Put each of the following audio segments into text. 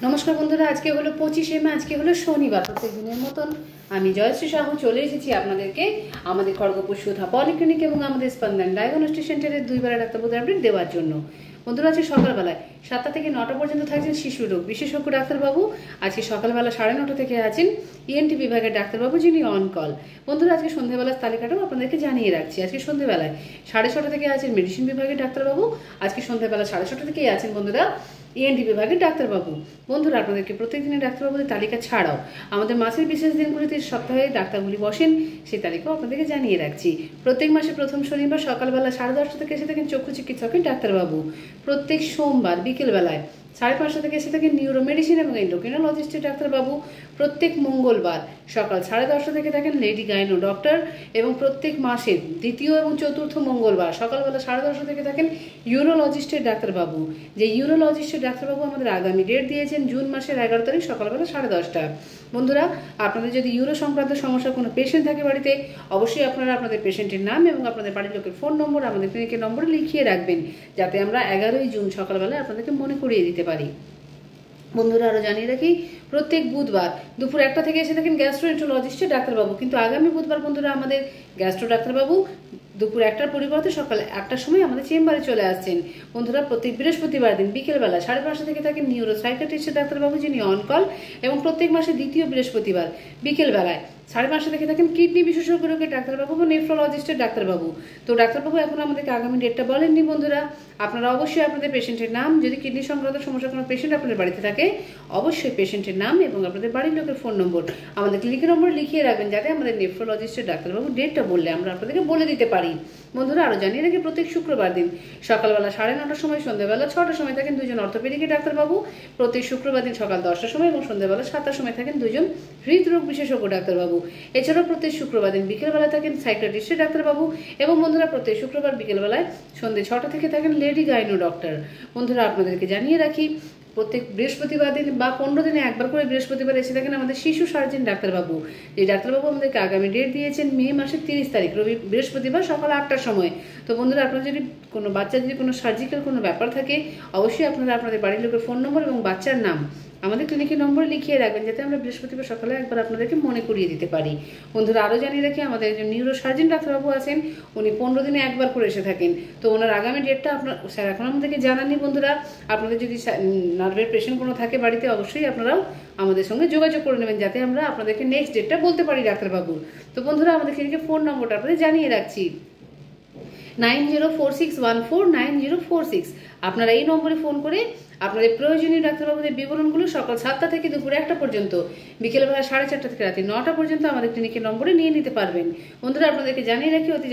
নমস্কার বন্ধুরা, আজকে হলো 25শে মে, আজকে হলো শনিবার। প্রত্যেক দিনের মতন আমি জয়শ্রী সাহু চলে এসেছি আপনাদেরকে আমাদের খড়গপুর সুধা পলিক্লিনিক এবং আমাদের স্পন্দন ডায়াগনস্টিক সেন্টারের 2 বেলা ডাক্তারবাবু আপডেট দেওয়ার জন্য। বন্ধুরা, আজকে সকালবেলায় 7টা থেকে 9টা পর্যন্ত থাকছেন শিশু রোগ বিশেষজ্ঞ ডাক্তারবাবু। আজকে সকালবেলা 9:30 থেকে আছেন ইএনটি বিভাগের ডাক্তারবাবু, যিনি অন কল। বন্ধুরা, আজকে সন্ধ্যাবেলার তালিকাটাও আপনাদেরকে জানিয়ে রাখছি। আজকে সন্ধ্যাবেলায় 6:30 থেকে আছেন মেডিসিন বিভাগের ডাক্তারবাবু। আজকে সন্ধ্যাবেলা 6:30 থেকেই আছেন বন্ধুরা ইএনটি বিভাগের ডাক্তারবাবু। বন্ধুরা, আপনাদেরকে প্রত্যেক দিনের ডাক্তারবাবুদের তালিকা ছাড়াও আমাদের মাসের বিশেষ দিনগুলিতে সপ্তাহে ডাক্তারগুলি বসেন, সেই তালিকাও আপনাদেরকে জানিয়ে রাখছি। প্রত্যেক মাসে প্রথম শনিবার সকালবেলা 10:30 থেকে এসে থাকেন চক্ষু চিকিৎসকের ডাক্তারবাবু। প্রত্যেক সোমবার বিকেলবেলায় 5:30 থেকে এসে থাকেন নিউরো মেডিসিন এবং এন্ডোক্রিনোলজিস্টের ডাক্তারবাবু। প্রত্যেক মঙ্গলবার সকাল 10:30 থেকে থাকেন লেডি গাইনো ডক্টর। এবং প্রত্যেক মাসের দ্বিতীয় এবং চতুর্থ মঙ্গলবার সকালবেলা 10:30 থেকে থাকেন ইউরোলজিস্টের ডাক্তারবাবু। যে ইউরোলজিস্টের ডাক্তারবাবু আমাদের আগামী ডেট দিয়েছেন জুন মাসের 11 তারিখ সকালবেলা 10:30। বন্ধুরা, আপনাদের যদি ইউরো সংক্রান্ত সমস্যার কোনো পেশেন্ট থাকে বাড়িতে, অবশ্যই আপনারা আপনাদের পেশেন্টের নাম এবং আপনাদের বাড়ির লোকের ফোন নম্বর আমাদের ক্লিনিকের নম্বরে লিখিয়ে রাখবেন, যাতে আমরা 11ই জুন সকালবেলায় আপনাদেরকে মনে করিয়ে দিতে পারি। বন্ধুরা, আরও জানিয়ে রাখি, প্রত্যেক বুধবার দুপুর 1টা থেকে এসে থাকেন গ্যাস্ট্রোএন্টারোলজিস্টের ডাক্তারবাবু। কিন্তু আগামী বুধবার বন্ধুরা আমাদের গ্যাস্ট্রো ডাক্তারবাবু দুপুর 1টার পরিবর্তে সকাল 1টার সময় আমাদের চেম্বারে চলে আসছেন। বন্ধুরা, প্রত্যেক বৃহস্পতিবার দিন বিকেলবেলা 5:30 থেকে থাকেন নিউরো সাইকিয়াট্রিস্টের ডাক্তারবাবু, যিনি অন কল। এবং প্রত্যেক মাসে দ্বিতীয় বৃহস্পতিবার বিকেলবেলায় 5:30 থেকে থাকেন কিডনি বিশেষজ্ঞ রোগের ডাক্তারবাবু বা নেফ্রোলজিস্টের ডাক্তারবাবু। তো ডাক্তারবাবু এখন আমাদেরকে আগামী ডেটটা বলেননি। বন্ধুরা, আপনারা অবশ্যই আপনাদের পেশেন্টের নাম, যদি কিডনি সংক্রান্ত সমস্যা কোনো পেশেন্ট আপনাদের বাড়িতে থাকে, অবশ্যই পেশেন্টের নাম এবং আপনাদের বাড়ির লোকের ফোন নম্বর আমাদের ক্লিনিকের নম্বরে লিখিয়ে রাখবেন, যাতে আমাদের নেফ্রোলজিস্টের ডাক্তারবাবু ডেটটা বললে আমরা আপনাদেরকে বলে দিতে পারি। বন্ধুরা, আরও জানিয়ে রাখি, প্রত্যেক শুক্রবার দিন সকালবেলা 9:30টার সময়, সন্ধ্যাবেলা 6টার সময় থাকেন 2জন অর্থোপেডিকের ডাক্তারবাবু। প্রত্যেক শুক্রবার দিন সকাল 10টার সময় এবং সন্ধ্যাবেলা 7টার সময় থাকেন 2জন হৃদরোগ বিশেষজ্ঞ ডাক্তারবাবু। এছাড়াও প্রত্যেক শুক্রবার দিন বিকেলবেলা থাকেন সাইকিয়াট্রিস্টের ডাক্তারবাবু। এবং বন্ধুরা, প্রত্যেক শুক্রবার বিকেলবেলায় সন্ধ্যে 6টা থেকে থাকেন লেডি গাইনো ডক্টর। বন্ধুরা, আপনাদেরকে জানিয়ে রাখি, প্রত্যেক বৃহস্পতিবার দিন বা 15 দিনে একবার করে বৃহস্পতিবার এসে থাকেন আমাদের শিশু সার্জন ডাক্তারবাবু। এই ডাক্তারবাবু আমাদেরকে আগামী ডেট দিয়েছেন মে মাসের 30 তারিখ বৃহস্পতিবার সকাল 8টার সময়। তো বন্ধুরা, আপনার যদি কোনো বাচ্চার যদি কোনো সার্জিক্যাল কোনো ব্যাপার থাকে, অবশ্যই আপনারা আপনাদের বাড়ির লোকের ফোন নম্বর এবং বাচ্চার নাম আমাদের ক্লিনিকের নম্বরে লিখিয়ে রাখবেন, যাতে আমরা বৃহস্পতিবার সকালে একবার আপনাদেরকে মনে করিয়ে দিতে পারি। বন্ধুরা, আরও জানিয়ে রাখি, আমাদের একজন নিউরো সার্জন ডাক্তারবাবু আছেন, উনি 15 দিনে একবার করে এসে থাকেন। তো ওনার আগামী ডেটটা আপনার স্যার এখন আমাদেরকে জানাননি। বন্ধুরা, আপনাদের যদি নার্ভের পেশেন্ট কোনো থাকে বাড়িতে, অবশ্যই আপনারাও আমাদের সঙ্গে যোগাযোগ করে নেবেন, যাতে আমরা আপনাদেরকে নেক্সট ডেটটা বলতে পারি ডাক্তারবাবুর। তো বন্ধুরা, আমাদের ক্লিনিকের ফোন নম্বরটা আপনাদের জানিয়ে রাখছি, 9046149046। আপনারা এই নম্বরে ফোন করে আপনাদের প্রয়োজনীয় ডাক্তারবাবুদের বিবরণগুলো সকাল 7টা থেকে দুপুর 1টা পর্যন্ত, বিকেলবেলা 4:30 থেকে রাতে 9টা পর্যন্ত আমাদের ক্লিনিকের নম্বরে নিয়ে নিতে পারবেন। বন্ধুরা, আপনাদেরকে জানিয়ে রাখি, অতি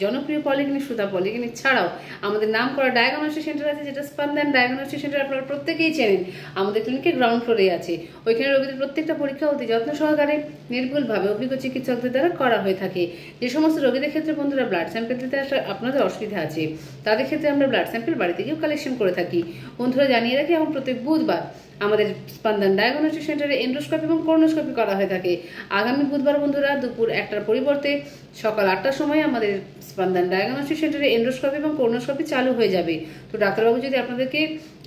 জনপ্রিয় পলিক্লিনিক সুধা পলিক্লিনিক ছাড়াও আমাদের নাম করা ডায়াগনস্টিক সেন্টার আছে, যেটা স্পন্দন ডায়াগনস্টিক সেন্টার। আপনারা প্রত্যেকেই চেনেন, আমাদের ক্লিনিকের গ্রাউন্ড ফ্লোরে আছে। ওইখানে রোগীদের প্রত্যেকটা পরীক্ষা অতি যত্ন সহকারে নির্ভুলভাবে অভিজ্ঞ চিকিৎসকদের দ্বারা করা হয়ে থাকে। যে সমস্ত রোগীদের ক্ষেত্রে বন্ধুরা ব্লাড স্যাম্পেল দিতে আপনাদের অসুবিধা আছে, তাদের ক্ষেত্রে আমরা ব্লাড স্যাম্পেল বাড়িতে গিয়েও কালেকশন করে থাকি। বন্ধুরা, জানিয়ে রাখি, এখন প্রত্যেক বুধবার আমাদের স্পন্দন ডায়াগনস্টিক সেন্টারে এন্ডোস্কোপি এবং কোলোনোস্কোপি করা হয়ে থাকে। আগামী বুধবার বন্ধুরা দুপুর 1টার পরিবর্তে সকাল 8টার সময় আমাদের স্পন্দন ডায়াগনস্টিক সেন্টারে এন্ডোস্কোপি এবং কোলোনোস্কোপি চালু হয়ে যাবে। তো ডাক্তারবাবু যদি আপনাদেরকে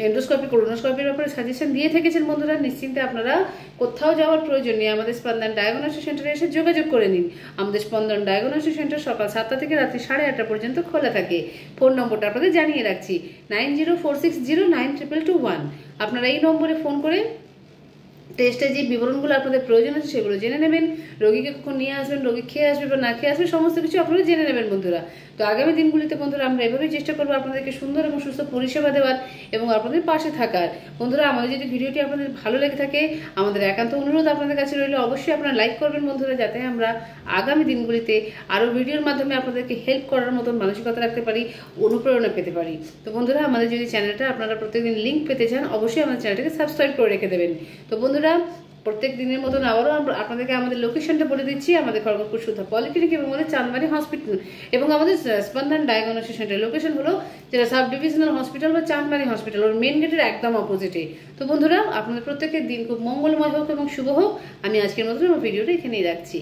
এন্ডোস্কোপি কোলোনোস্কোপির ব্যাপারে সাজেশন দিয়ে থেকেছেন, বন্ধুরা নিশ্চিন্তে আপনারা কোথাও যাওয়ার প্রয়োজন নেই, আমাদের স্পন্দন ডায়াগনস্টিক সেন্টারে এসে যোগাযোগ করে নিন। আমাদের স্পন্দন ডায়াগনস্টিক সেন্টার সকাল 7টা থেকে রাত্রি 8:30 পর্যন্ত খোলা থাকে। ফোন নম্বরটা আপনাদের জানিয়ে রাখছি, 9046092221। আপনারা এই নম্বরে ফোন করে টেস্টে যে বিবরণগুলো আপনাদের প্রয়োজন আছে সেগুলো জেনে নেবেন। রোগীকে কখন নিয়ে আসবেন, রোগী খেয়ে আসবে বা না খেয়ে আসবে, সমস্ত কিছু আপনারা জেনে নেবেন। বন্ধুরা, তো আগামী দিনগুলিতে বন্ধুরা আমরা এভাবেই চেষ্টা করবো আপনাদেরকে সুন্দর এবং সুস্থ পরিষেবা দেওয়ার এবং আপনাদের পাশে থাকার। বন্ধুরা, আমাদের যদি ভিডিওটি আপনাদের ভালো লেগে থাকে, আমাদের একান্ত অনুরোধ আপনাদের কাছে রইল, অবশ্যই আপনারা লাইক করবেন বন্ধুরা, যাতে আমরা আগামী দিনগুলিতে আরও ভিডিওর মাধ্যমে আপনাদেরকে হেল্প করার মতন মানসিকতা রাখতে পারি, অনুপ্রেরণা পেতে পারি। তো বন্ধুরা, আমাদের যদি চ্যানেলটা আপনারা প্রত্যেকদিন লিঙ্ক পেতে চান, অবশ্যই আমাদের চ্যানেলটাকে সাবস্ক্রাইব করে রেখে দেবেন। তো বন্ধুরা, প্রত্যেক দিনের মতন আবারও আপনাদেরকে আমাদের লোকেশনটা বলে দিচ্ছি, আমাদের খড়গপুর সুধা পলিক্লিনিক এবং আমাদের চাঁদমারি হসপিটাল এবং আমাদের স্পন্দন ডায়াগনস্টিক সেন্টার লোকেশন হলো যেটা সাব ডিভিশনাল হসপিটাল বা চাঁদমারি হসপিটাল, ওর মেন গেটের একদম অপোজিটে। তো বন্ধুরা, আপনাদের প্রত্যেকের দিন খুব মঙ্গলময় হোক এবং শুভ হোক। আমি আজকের মতন আমার ভিডিওটা এখানেই রাখছি।